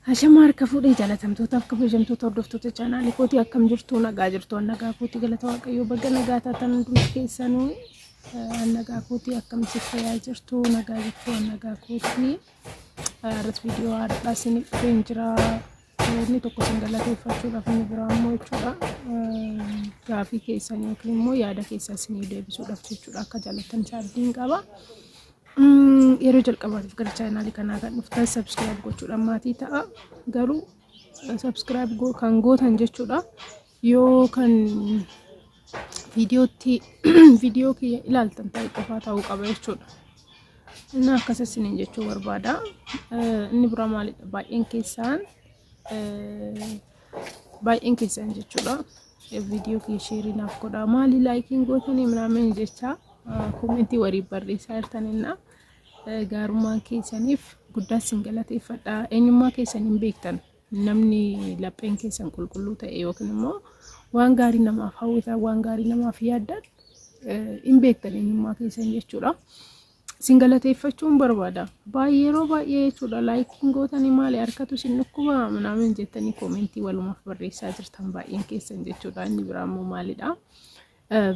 Hashamaar ka fuudhee jaalatamtootaaf kabajamtoota hordoftoota chaanaalii kootii akkam jirtu nagaa jirtu nagaa kootii galata waaqayyoo baga nagaa taatan hundi keessanuu nagaa kootii akkam sifayaa jirtu nagaa kootii irratti viidiyoo adda isin jira inni tokko singalateeffachuudhaaf inni biraa immoo jechuudha gaafii keessanii yookiin immoo yaada keessaa isinii deebisuudhaaf jechuudha akka jaalatan saaddiin qaba. Yeroo jalqabaatiif gara chaanaalii kanaa kan dhuftan subscribe gochuudhaan maatii ta'a garuu subscribe kan gootan jechuudha yoo kan viidiyoo kiyya ilaaltan ta'e qofaa ta'uu qaba jechuudha. Inni akkasas isiniin jechuu barbaada. Inni biraa maalidha baay'een keessan jechuudha viidiyoo kiyya sheerii naaf godhaa maali laayikiin gootanii minaamin jecha komentii warii barreessaa jirtanina gaarummaan keessaniif guddaa isin galateeffadha. Eenyummaa keessaniin beektan namni lapheen keessan qulqulluu ta'e yookiin immoo waan gaarii namaaf hawwatan waan gaarii namaaf yaaddan hin beektan eenyummaa keessan jechuudha. Isin galateeffachuun barbaada. Yeroo baay'ee jechuudha laayikiin gootanii maali harkatu isin dhukkuba minaamin jettanii komentii walumaaf barreessaa jirtan baay'een keessan jechuudha. Inni biraa immoo maalidha?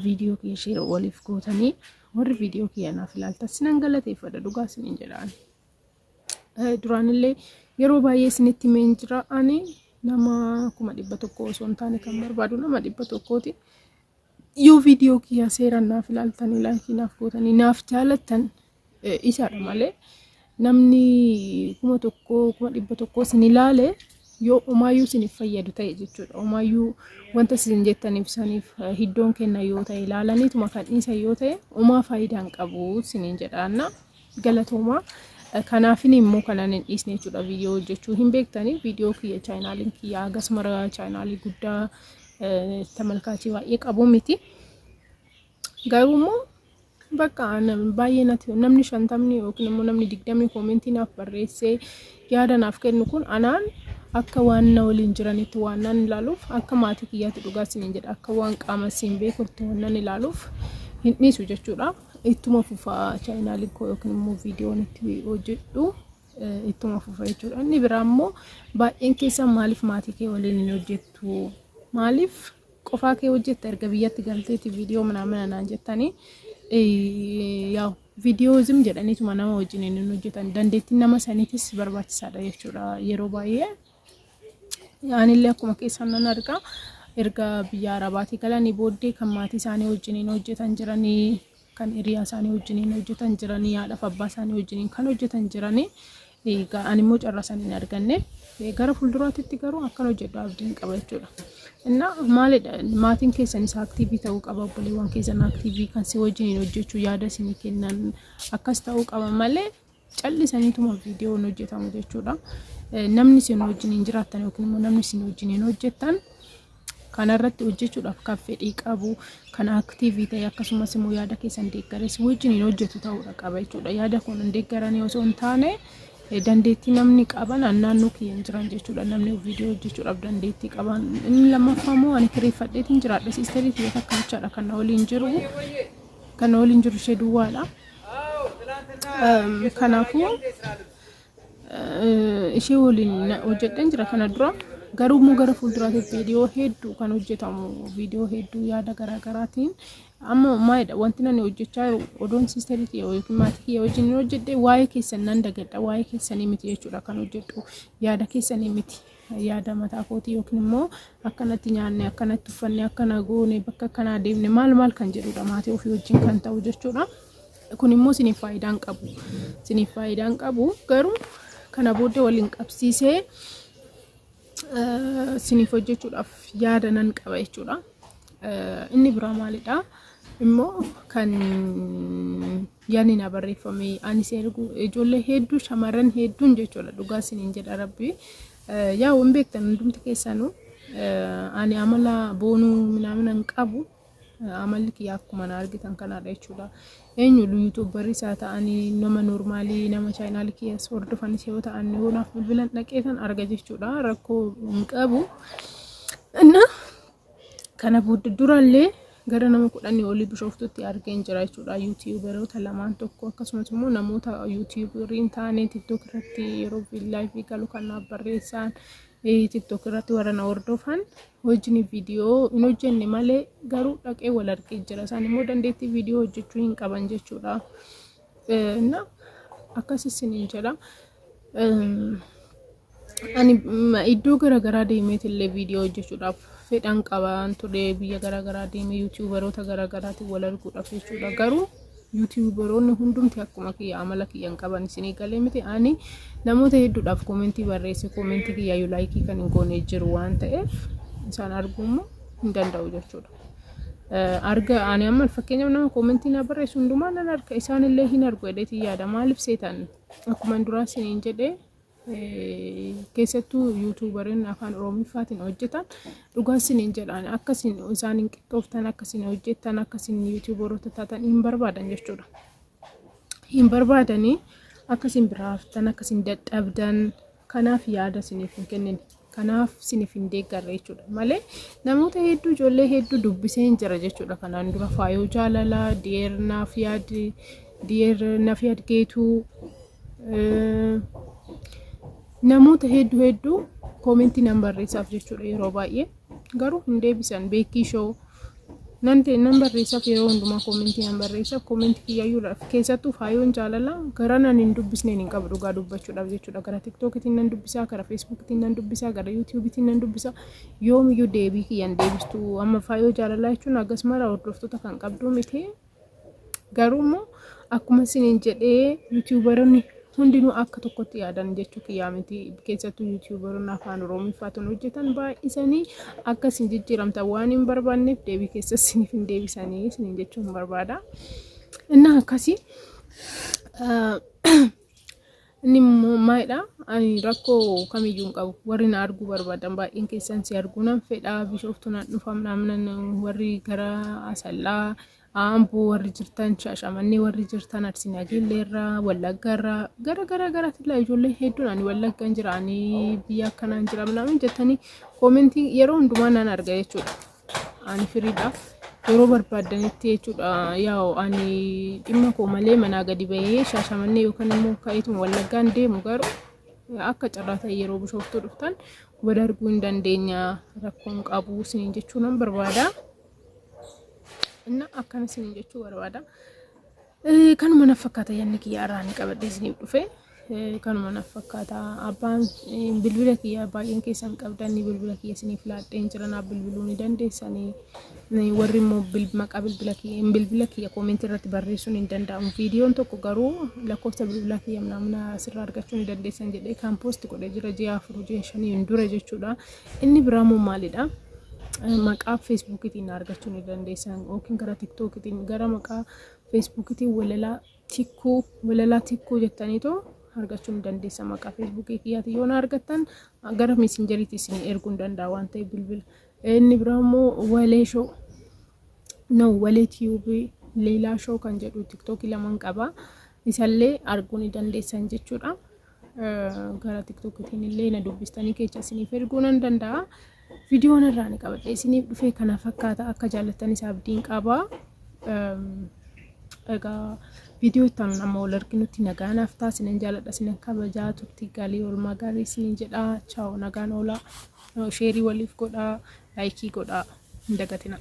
Viidiyoo kiyya share waliif gootanii warri viidiyoo kiyya naaf ilaaltan sinan galateeffadha dhugaa isiniin jedhaan. Duraanillee yeroo baay'ee isinitti himeen jira ani nama 100 osoo hin taane kan barbaadu nama 100ti. Yoo viidiyoo kiyya seeraan naaf ilaaltanii laayikii naaf gootanii naaf jaalattan isaadha malee namni 100 isin ilaale yoo umaayyuu isiniif fayyadu ta'e jechuudha. Umaayyuu wanta isin jettaniif saniif hiddoon kenna yoo ta'e ilaalaniituma kan dhiisan yoo ta'e umaa faayidaan qabu isiniin jedhaanna galatooma. Kanaafin immoo kanaan hin dhiisne jechuudha viidiyoo hojjechuu hin beektanii viidiyoo kiyya chaanaaliin kiyya akkasuma chaanaalii guddaa tamalkaachii baay'ee qabu miti. Garuu immoo bakka baay'ee namni 50 yookiin immoo namni 20 komentii naaf barreessee yaada naaf kennu kun anaan akka waan na waliin jiranitti waan nan ilaaluuf akka maatii kiyyaatti dhugaa isiniin jedha akka waan qaama isin beekutti waan nan ilaaluuf hin dhiisu jechuudha. Ittuma fufaa chaanaalii koo yookiin immoo viidiyoon itti hojjedhu ittuma fufaa jechuudha. Inni biraa immoo baay'een keessan maaliif maatii kee waliin hin hojjettu? Maaliif qofaa kee hojjetta erga biyyatti galteeti viidiyoo minaamin jettanii yaa viidiyoozim jedhaniituma nama wajjin hin hojjetan dandeettiin nama saniitis barbaachisaadha jechuudha. Yeroo baay'ee anillee akkuma keessan nan argaa erga biyya Arabaatii galanii booddee kan maatii isaanii wajjin hojjetan jiranii kan hiriyaa isaanii wajjin hojjetan jiranii haadhaaf abbaa isaanii wajjin kan hojjetan jiranii ani immoo carraa isaanii hin arganne gara fuulduraatti garuu akkan hojjedhu abdiin qaba jechuudha. Inna maalidha maatiin keessanis aktiivii ta'uu qaba obboleewwan keessan aktiivii kan si wajjin hojjechuu yaada isinii kennan akkas ta'uu qaba malee callisaniituma viidiyoon hojjetamu jechuudha. Namni isin wajjin hin jiraattan yookiin immoo namni isin wajjin hojjettan kanarratti hojjechuudhaaf kan fedhii qabu kan aktiivii ta'e akkasumas immoo yaada keessan deeggares wajjin hojjetu ta'uu qaba jechuudha. Yaada kun deeggaranii osoo hin taane dandeettii namni qaban naannoo kiyyan jiran jechuudha. Namni viidiyoo hojjechuudhaaf dandeettii qaban inni lammaffaa immoo ani kireeffadheetiin jiraadha siisterii kiyya takkachaadha kan waliin jiru ishee duwwaadha. Kanaafuu ishee waliin hojjedheen jira kana dura garuu immoo gara fuulduraatti viidiyoo hedduu kan hojjetamu viidiyoo hedduu yaada garaagaraatiin amma maalidha wanti nani hojjechaa odoon siisterii kiyya yookiin maatii kiyya wajjin hojjedhe waa'ee keessan nan dagadha waa'ee keessanii miti jechuudha kan hojjedhu yaada keessanii miti yaada mataa kootii yookiin immoo akkanatti nyaanne akkanatti uffanne akkana goone bakka akkanaa deemne maal kan jedhudha maatii ofii wajjin kan ta'u jechuudha. Kun immoo isiniif faayidaan qabu garuu kana booddee waliin qabsiisee isiniif hojjechuudhaaf yaada nan qaba jechuudha. Inni biraa maalidha immoo kan yaani na barreeffame anis ergu ijoollee hedduu shamarran hedduun jechuudha dhugaa isiniin jedha rabbi yaa waan beektan hundumti keessanuu ani amala boonuu minaamin qabu amalli kiyya akkuma na argitan kanaadha jechuudha. Eenyu yuutuubarii isaa ta'anii nama normaalii nama chaanaalii kiyyaas hordofanis yoo ta'an naaf bilbilan dhaqeetan arga jechuudha. Rakkoo hin qabu. Kana booda durallee gara nama 10 olii bishooftutti argeen jira jechuudha yuutuuberoota lamaan tokko akkasumas immoo namoota yuutuuberiin taane tiktok irratti yeroo laayivii galu kan barreessan tiktok irratti warra na hordofan wajjin viidiyoo hin hojjenne malee garuu dhaqee wal argee jira isaan immoo dandeettii viidiyoo hojjechuu hin qaban jechuudha na akkasisiniin jedha ani iddoo garagaraa deemeetillee viidiyoo hojjechuudhaaf fedhan qaban ture biyya garagaraa deemee yuutuuberoota garagaraatti wal arguudhaaf jechuudha garuu yuutuuberoonni hundumti akkuma kiyya amala kiyyan qaban isinii galee miti ani namoota hedduudhaaf koomentii barreesse koomentii kiyya yoo laayikii kan hin goone jiru waan ta'eef isaan arguummoo hin danda'u jechuudha arga ani amma fakkeenyaaf nama koomentii na barreessu hundumaa nan arga isaanillee hin argu edheetii yaada maaliif seetan akkuma duraa isiniin jedhee keessattuu yuutuuberiin afaan oromootiin hojjetan dhugaa isiniin jedhaan akkasiin isaan hin qixxooftan akkasiin hojjetan akkasiin yuutuuberoota taatan hin barbaadan jechuudha hin barbaadanii akkasiin biraaftan akkasiin dadhabdan kanaaf yaada isiniif hin kennin kanaaf isiniif hin deeggarre jechuudha malee namoota hedduu ijoollee hedduu dubbisee hin jira jechuudha kanaan dura faayoo jaalalaa diyeer naaf yaad geetuu namoota hedduu koomentii nan barreessaaf jechuudha yeroo baay'ee garuu hin deebisan beekii shoo nan barreessaaf yeroo hundumaa koomentii nan barreessaaf koomentii kiyyayyuudhaaf keessattuu faayoon jaalalaa gara nan hin dubbisneen hin qabu dhugaa dubbachuudhaaf jechuudha gara tiktookitiin nan dubbisaa gara feesbuukitiin nan dubbisaa gara yuutuubitiin nan dubbisaa yoomiyyuu deebii kiyyan deebistuu amma faayoo jaalalaa jechuun akkas mara hordoftoota kan qabdu miti garuu immoo akkuma isiniin jedhee yuutuuberoonni hundinuu akka tokkotti yaadan jechuu kiyyaa miti keessattuu yuutuuberoonni afaan oromootiin hojjetan baay'isanii akkasiin jijjiiramta waan hin barbaanneef deebii keessa isiniif hin deebisanii isiniin jechuun barbaada inni akkasii inni maayidha ani rakkoo kamiyyuu hin qabu warri na arguu barbaadan baay'een keessan si arguu nan fedhaa bishooftuu nan dhufamnaan warri gara asallaa Ambo warri jirtan Shaashamannee warri jirtan Arsii Nageelleerraa Wallaggaarraa gara tilla ijoollee hedduun ani Wallaggaan jira ani biyya akkanaan jira ምናምን jettanii koomentii yeroo hundumaa nan arga jechuudha ani firiidhaaf yeroo barbaadanitti jechuudha yaa'u ani dhimma koo malee manaa gadi bahee Shaashamannee yookaan immoo ka'eetuma Wallaggaan deemu garuu akka carraa ta'e yeroo bishooftuu dhuftan wada arguu hin dandeenya rakkoon qabu isiniin jechuu nan barbaada akkana isiniin jechuu barbaada kanuma na fakkaata yanni kiyya irraan qabadhee isiniif dhufe kanuma na fakkaata abbaan bilbila kiyya baay'een keessan qabdanii bilbila kiyya isiniif laadheen jiran bilbiluu ni dandeessanii warri immoo maqaa bilbila kiyya koomentii irratti barreessuun hin danda'amu viidiyoon tokko garuu lakkoofsa bilbila kiyya namna asirraa argachuu ni dandeessan jedhee kan poosti godhee jira ji'a 4-5 dura jechuudha inni biraamoo maalidha maqaa feesbuukiitiin argachuu ni dandeessan yookiin gara tiktookiitiin gara maqaa feesbuukiitiin walalaa tikkuu jettaniitoo argachuu ni dandeessan maqaa feesbuukii kiyyaatti yoo na argattan gara meesenjeriitti isin erguu ni danda'a waan ta'eef bilbila inni biraamoo walee tiyuubii leelaa shoo kan jedhu tiktookii lamaan qaba isallee arguu ni dandeessan jechuudha gara tiktookiitiin illee na dubbistanii keessa isiniif erguu nan danda'a viidiyoon irraan qabadhee isiniif dhufe kana fakkaata akka jaallattanis abdiin qaba egaa viidiyoo ittaan amma wal arginutti nagaan haftaa isinin jaalladha isinin kabajaa turtii gaarii oolmaa gaarii isinin jedha chaaw nagaan oolaa sheerii waliif godhaa laayikii godhaa hin dagatina